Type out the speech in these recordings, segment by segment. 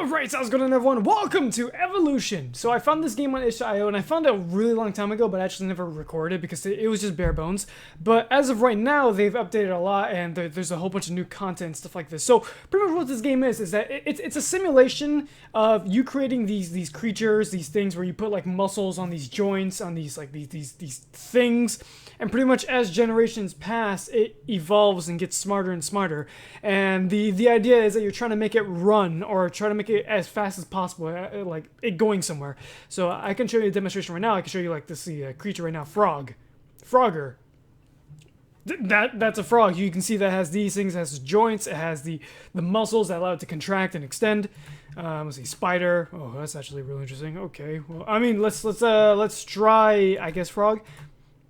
Alright, so how's it going everyone? Welcome to Evolution! So I found this game on itch.io and I found it a really long time ago, but I actually never recorded because it was just bare bones. But as of right now, they've updated a lot and there's a whole bunch of new content and stuff like this. So pretty much what this game is that it's a simulation of you creating these creatures, these things where you put like muscles on these joints, on these like these things. And pretty much as generations pass, it evolves and gets smarter and smarter. And the idea is that you're trying to make it run or try to make it as fast as possible, like it going somewhere. So I can show you a demonstration right now. I can show you like this creature right now, Frogger. That's a frog. You can see that it has these things. It has joints. It has the muscles that allow it to contract and extend. Let's see, spider. Oh, that's actually really interesting. Okay, well, I mean, let's try, I guess, frog.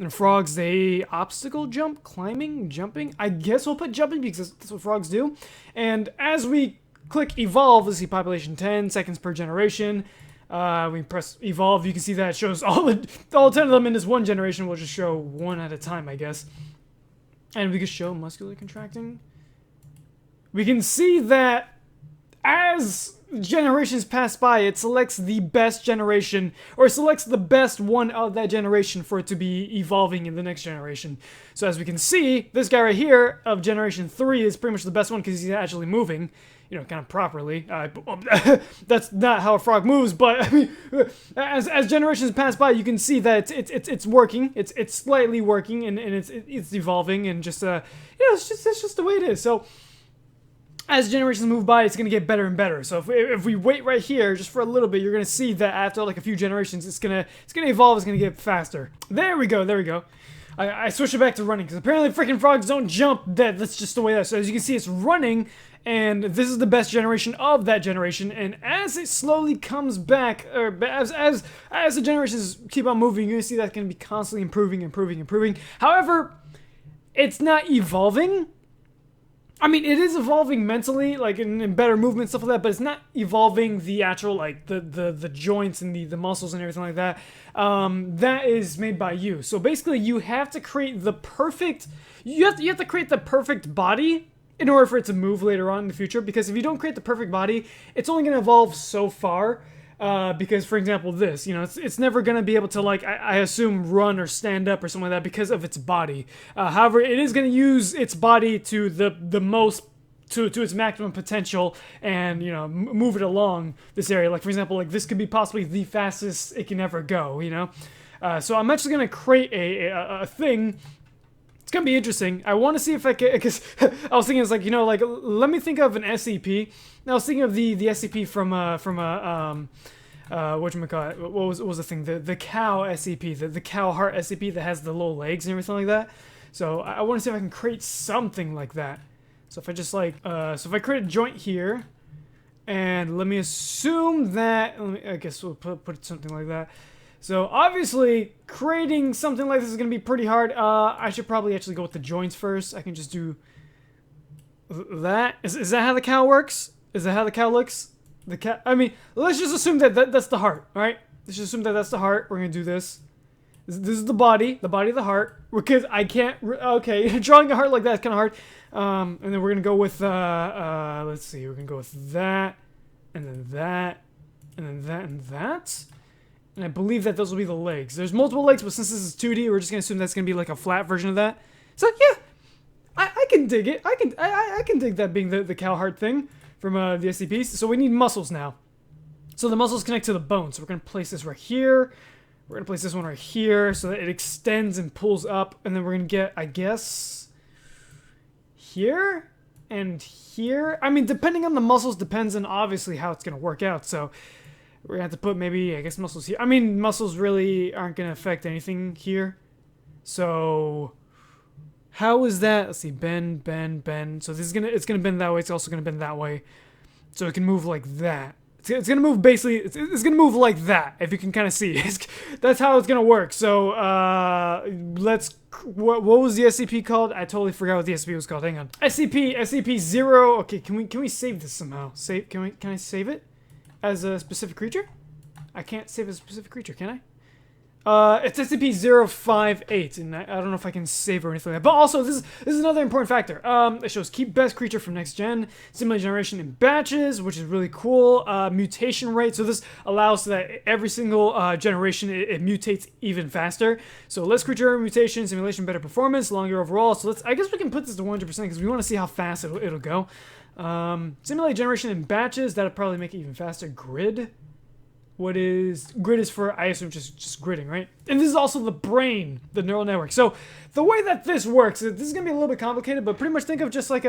And frogs, they obstacle jump, climbing, jumping. I guess we'll put jumping because that's what frogs do. And as we click evolve, let's see, population 10 seconds per generation. We press evolve. You can see that it shows all 10 of them in this one generation. We'll just show one at a time, I guess. And we can show muscular contracting. We can see that as generations pass by, it selects the best generation, or selects the best one of that generation for it to be evolving in the next generation. So as we can see, this guy right here of generation 3 is pretty much the best one because he's actually moving, you know, kind of properly. That's not how a frog moves, but I mean, as generations pass by, you can see that it's working. It's slightly working, and it's evolving, and just you know, it's just the way it is. So as generations move by, it's going to get better and better. So if we wait right here just for a little bit, you're going to see that after like a few generations, it's going to evolve, it's going to get faster. There we go. I switched it back to running because apparently freaking frogs don't jump. That's just the way that is. So as you can see, it's running, and this is the best generation of that generation. And as it slowly comes back, or as the generations keep on moving, you're going to see that's going to be constantly improving. However, it's not evolving. I mean, it is evolving mentally, like in better movement, stuff like that, but it's not evolving the actual, like, the joints and the muscles and everything like that. That is made by you. So basically, you have to create the perfect, you have to create the perfect body in order for it to move later on in the future, because if you don't create the perfect body, it's only going to evolve so far. Because, for example, this, you know, it's never going to be able to, like, I assume, run or stand up or something like that because of its body. However, it is going to use its body to the most, to its maximum potential and, you know, move it along this area. Like, for example, like, this could be possibly the fastest it can ever go, you know? So I'm actually going to create a thing. It's going to be interesting. I want to see if I can, because I was thinking, it's like, you know, like, let me think of an SCP. Now, I was thinking of the SCP from whatchamacallit, what was the thing? The cow SCP, the cow heart SCP that has the little legs and everything like that. So I want to see if I can create something like that. So if I just like, so if I create a joint here, and let me assume that, I guess we'll put something like that. So obviously, creating something like this is going to be pretty hard. I should probably actually go with the joints first. I can just do that. Is that how the cow works? Is that how the cow looks? The cow, I mean, let's just assume that's the heart, alright? Let's just assume that's the heart. We're going to do this. This is the body of the heart. Because I can't, okay, drawing a heart like that is kind of hard. And then we're going to go with, let's see, we're going to go with that, and then that, and then that, and that. And I believe that those will be the legs. There's multiple legs, but since this is 2D, we're just going to assume that's going to be like a flat version of that. So, yeah, I can dig it. I can dig that being the cow heart thing from the SCPs. So we need muscles now. So the muscles connect to the bone. So we're going to place this right here. We're going to place this one right here so that it extends and pulls up. And then we're going to get, I guess, here and here. I mean, depending on the muscles depends on obviously how it's going to work out. So we're going to have to put maybe, I guess, muscles here. I mean, muscles really aren't going to affect anything here. So how is that? Let's see, bend. So this is it's gonna bend that way. It's also gonna bend that way, so it can move like that. It's gonna move basically. It's gonna move like that. If you can kind of see, that's how it's gonna work. So let's. What was the SCP called? I totally forgot what the SCP was called. Hang on. SCP 0. Okay, can we save this somehow? Can I save it as a specific creature? I can't save a specific creature, can I? It's SCP-058, and I don't know if I can save or anything like that. But also, this is another important factor. It shows keep best creature from next gen, simulate generation in batches, which is really cool. Mutation rate, so this allows so that every single generation it mutates even faster. So less creature mutation, simulation better performance, longer overall. So I guess we can put this to 100% because we want to see how fast it'll go. Simulate generation in batches, that'll probably make it even faster. Grid. Grid is for, I assume, just gridding, right? And this is also the brain, the neural network. So the way that this works, this is gonna be a little bit complicated, but pretty much think of just like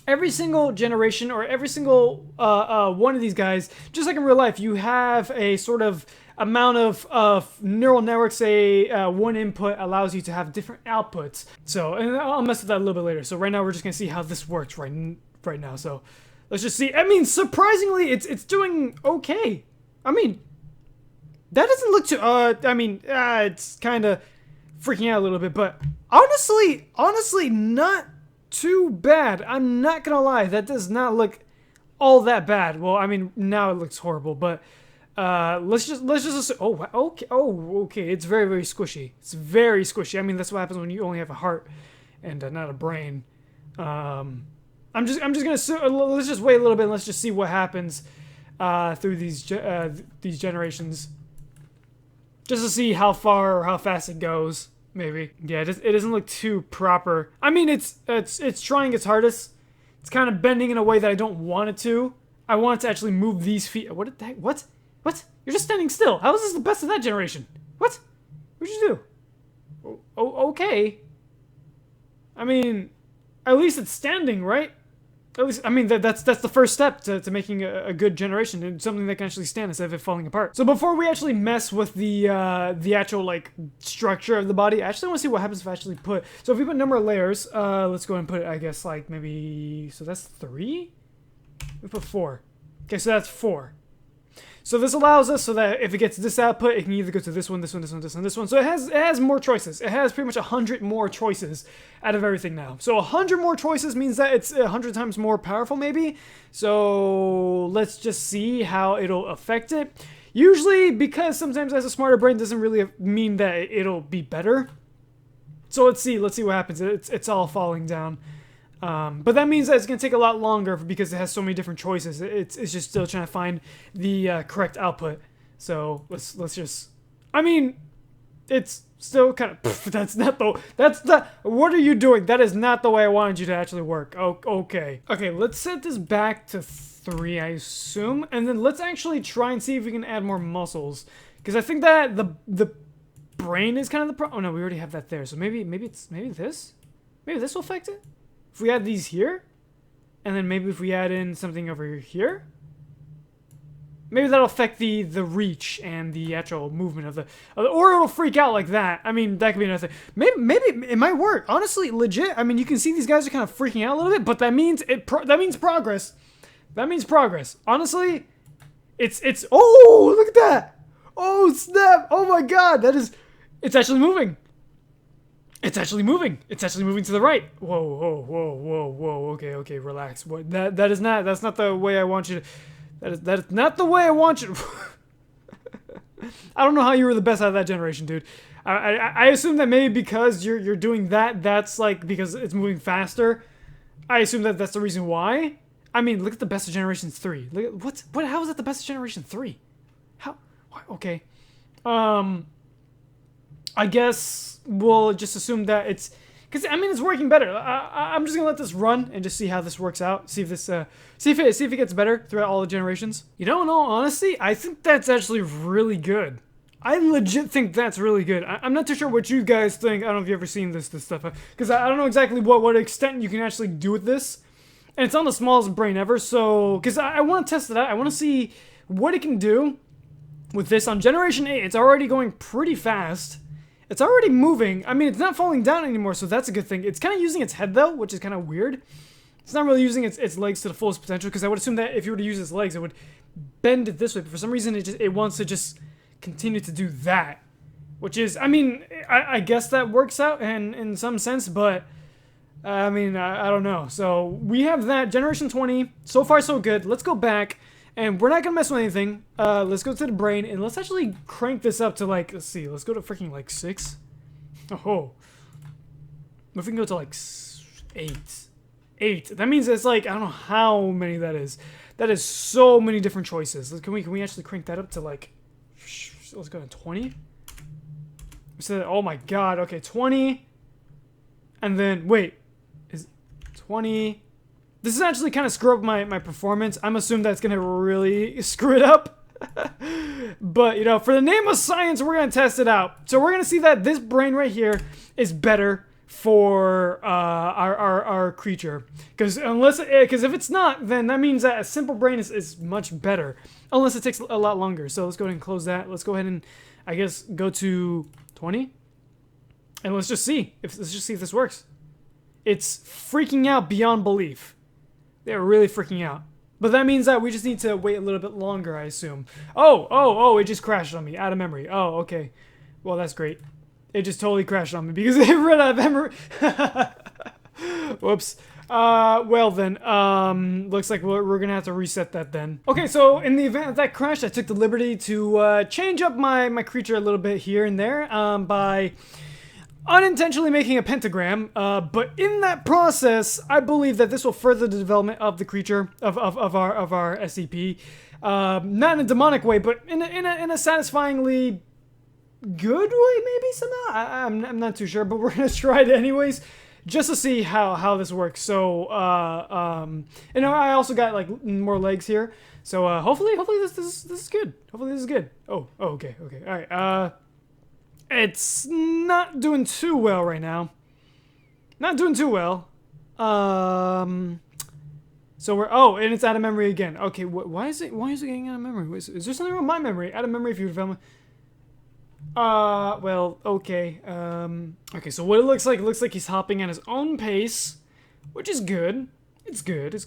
every single generation or every single one of these guys, just like in real life, you have a sort of amount of neural networks. Say one input allows you to have different outputs. So, and I'll mess with that a little bit later. So right now we're just gonna see how this works right now. So let's just see. I mean, surprisingly, it's doing okay. I mean, that doesn't look too, it's kind of freaking out a little bit, but honestly, not too bad. I'm not gonna lie, that does not look all that bad. Well, I mean, now it looks horrible, but let's just assume, okay, it's very, very squishy. It's very squishy. I mean, that's what happens when you only have a heart and not a brain. I'm just gonna let's just wait a little bit and let's just see what happens through these generations, just to see how far or how fast it goes. Maybe, yeah. It doesn't look too proper. I mean, it's trying its hardest. It's kind of bending in a way that I don't want it to. I want it to actually move these feet. What the heck? What? You're just standing still. How is this the best of that generation? What? What'd you do? Okay. I mean, at least it's standing, right? At least, I mean, that's the first step to making a good generation, and something that can actually stand instead of it falling apart. So before we actually mess with the actual, like, structure of the body, I actually want to see what happens if I actually put... So if we put number of layers, let's go and put it, I guess, like, maybe... So that's 3? We put 4. Okay, so that's 4. So this allows us so that if it gets this output, it can either go to this one, this one, this one, this one, this one. So it has more choices. It has pretty much 100 more choices out of everything now. So 100 more choices means that it's 100 times more powerful, maybe. So let's just see how it'll affect it. Usually, because sometimes it has a smarter brain, doesn't really mean that it'll be better. So let's see what happens. It's all falling down. But that means that it's going to take a lot longer because it has so many different choices. It's just still trying to find the correct output. So let's just... I mean, it's still kind of... What are you doing? That is not the way I wanted you to actually work. Oh, okay. Okay, let's set this back to 3, I assume. And then let's actually try and see if we can add more muscles. Because I think that the brain is kind of the problem. Oh, no, we already have that there. So maybe this? Maybe this will affect it? If we add these here, and then maybe if we add in something over here, maybe that'll affect the reach and the actual movement of the or it'll freak out like that. I mean, that could be another thing. Maybe it might work. Honestly, legit. I mean, you can see these guys are kind of freaking out a little bit, but that means that means progress. That means progress. Honestly, it's oh, look at that. Oh, snap. Oh my god, it's actually moving. It's actually moving. It's actually moving to the right. Whoa. Okay, relax. What? That's not the way I want you to... That is not the way I want you to... I don't know how you were the best out of that generation, dude. I assume that maybe because you're doing that's like because it's moving faster. I assume that's the reason why. I mean, look at the best of Generation 3. Look at how is that the best of Generation 3? How? Okay. I guess we'll just assume that it's... Because, I mean, it's working better. I'm just going to let this run and just see how this works out. See if this... see if it gets better throughout all the generations. You know, in all honesty, I think that's actually really good. I legit think that's really good. I'm not too sure what you guys think. I don't know if you've ever seen this stuff. Because I don't know exactly what extent you can actually do with this. And it's on the smallest brain ever, so... Because I want to test it out. I want to see what it can do with this. On Generation 8, it's already going pretty fast. It's already moving. I mean, it's not falling down anymore, so that's a good thing. It's kind of using its head, though, which is kind of weird. It's not really using its legs to the fullest potential, because I would assume that if you were to use its legs, it would bend it this way. But for some reason, it wants to just continue to do that. Which is, I mean, I guess that works out in some sense, but... I mean, I don't know. So, we have that. Generation 20. So far, so good. Let's go back. And we're not gonna mess with anything. Let's go to the brain and let's actually crank this up to like, let's see, let's go to freaking like 6. Oh, if we can go to like 8. 8. That means it's like, I don't know how many that is. That is so many different choices. Can we actually crank that up to like, let's go to 20? So, oh my god, okay, 20. And then, wait, is 20? This is actually kind of screw up my performance. I'm assuming that's gonna really screw it up. But, you know, for the name of science, we're gonna test it out. So we're gonna see that this brain right here is better for our creature. Because if it's not, then that means that a simple brain is much better. Unless it takes a lot longer. So let's go ahead and close that. Let's go ahead and, I guess, go to 20. And let's just see if this works. It's freaking out beyond belief. They're really freaking out. But that means that we just need to wait a little bit longer, I assume. Oh, it just crashed on me. Out of memory. Oh, okay. Well, that's great. It just totally crashed on me because it ran out of memory. Whoops. Well then, looks like we're gonna have to reset that then. Okay, so in the event that crashed, I took the liberty to change up my creature a little bit here and there by unintentionally making a pentagram, but in that process, I believe that this will further the development of the creature, of our SCP. Not in a demonic way, but in a satisfyingly good way, maybe somehow? I'm not too sure, but we're gonna try it anyways, just to see how this works. So, you know, I also got like more legs here, so hopefully this is good. Hopefully this is good. Oh, okay, all right. It's not doing too well right now. Not doing too well. So we're and it's out of memory again. Okay, why is it getting out of memory? Is there something wrong with my memory? Out of memory if you develop. Well, okay. Okay, so what it looks like he's hopping at his own pace, which is good. It's good.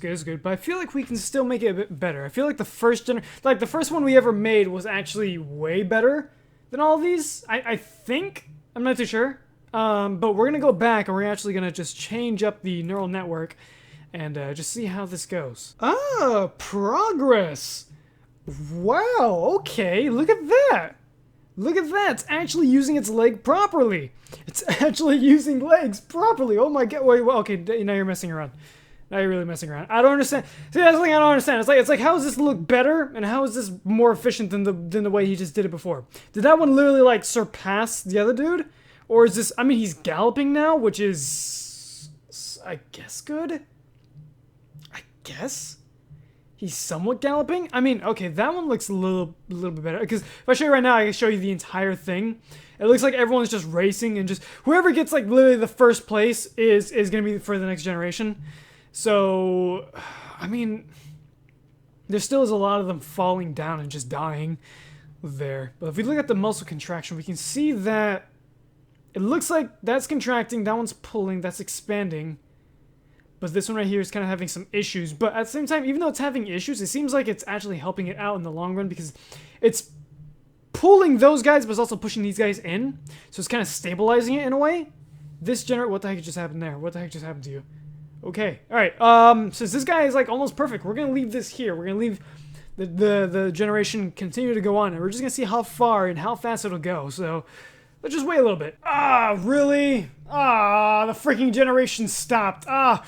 But I feel like we can still make it a bit better. I feel like the first one we ever made was actually way better than all of these. I think. I'm not too sure. But we're gonna go back and we're actually gonna just change up the neural network and just see how this goes. Ah, progress. Wow. Okay. Look at that. Look at that! It's actually using its leg properly! It's actually using legs properly! Oh my god, wait, well, okay, now you're messing around. Now you're really messing around. I don't understand. See, that's the thing I don't understand. It's like, how does this look better, and how is this more efficient than the way he just did it before? Did that one literally, like, surpass the other dude? Or is this, I mean, he's galloping now, which is, I guess, good? I guess? He's somewhat galloping? I mean, okay, that one looks a little bit better. Because if I show you right now, I can show you the entire thing. It looks like everyone's just racing and just... Whoever gets, like, literally the first place is going to be for the next generation. So, I mean... There still is a lot of them falling down and just dying there. But if we look at the muscle contraction, we can see that... It looks like that's contracting, that one's pulling, that's expanding. But this one right here is kind of having some issues. But at the same time, even though it's having issues, it seems like it's actually helping it out in the long run because it's pulling those guys, but it's also pushing these guys in. So it's kind of stabilizing it in a way. This what the heck just happened there? What the heck just happened to you? Okay, all right. Since this guy is like almost perfect, we're gonna leave this here. We're gonna leave the generation continue to go on, and we're just gonna see how far and how fast it'll go. So. Let's just wait a little bit. Ah, really? Ah, the freaking generation stopped. Ah,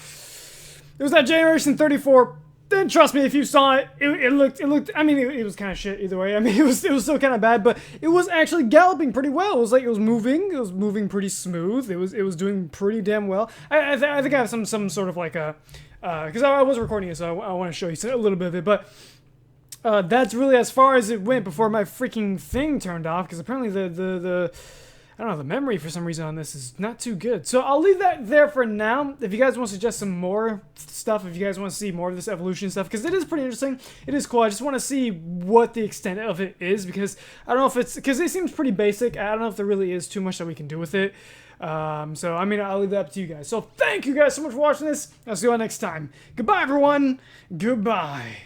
it was that generation 34. Then trust me, if you saw it, it looked. I mean, it was kind of shit either way. I mean, it was still kind of bad, but it was actually galloping pretty well. It was like it was moving pretty smooth. It was doing pretty damn well. I think I have some sort of like a, because I was recording it, so I want to show you a little bit of it, but. That's really as far as it went before my freaking thing turned off, because apparently the I don't know, the memory for some reason on this is not too good. So I'll leave that there for now. If you guys want to suggest some more stuff, if you guys want to see more of this evolution stuff, because it is pretty interesting, it is cool. I just want to see what the extent of it is, because I don't know if it's, because it seems pretty basic. I don't know if there really is too much that we can do with it. So, I mean, I'll leave that up to you guys. So thank you guys so much for watching this. I'll see you all next time. Goodbye, everyone. Goodbye.